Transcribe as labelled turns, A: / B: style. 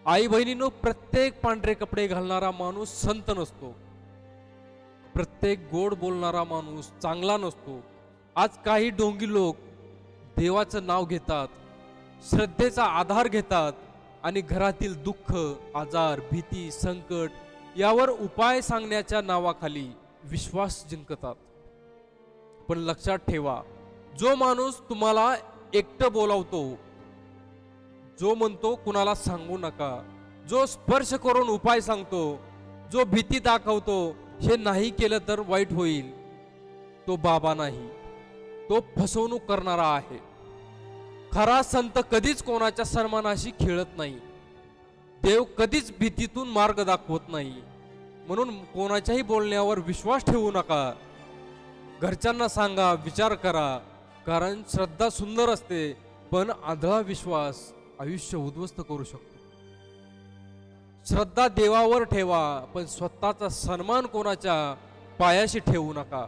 A: आई बहिणींनो, प्रत्येक पांढरे कपडे घालणारा माणूस संत नसतो. प्रत्येक गोड बोलणारा माणूस चांगला नसतो. आज काही ढोंगी लोक देवाचं नाव घेतात, श्रद्धेचा आधार घेतात आणि घरातील दुःख, आजार, भीती, संकट यावर उपाय सांगण्याच्या नावाखाली विश्वास जिंकतात. पण लक्षात ठेवा, जो माणूस तुम्हाला एकटं बोलावतो, जो म्हणतो कुणाला सांगू नका, जो स्पर्श करून उपाय सांगतो, जो भीती दाखवतो हे नाही केलं तर वाईट होईल, तो बाबा नाही, तो फसवणूक करणारा आहे. खरा संत कधीच कोणाच्या सन्मानाशी खेळत नाही. देव कधीच भीतीतून मार्ग दाखवत नाही. म्हणून कोणाच्याही बोलण्यावर विश्वास ठेवू नका. घरच्यांना सांगा, विचार करा, कारण श्रद्धा सुंदर असते, पण आंधळा विश्वास आयुष्य उद्ध्वस्त करू शकतो. श्रद्धा देवावर ठेवा, पण स्वतःचा सन्मान कोणाच्या पायाशी ठेवू नका.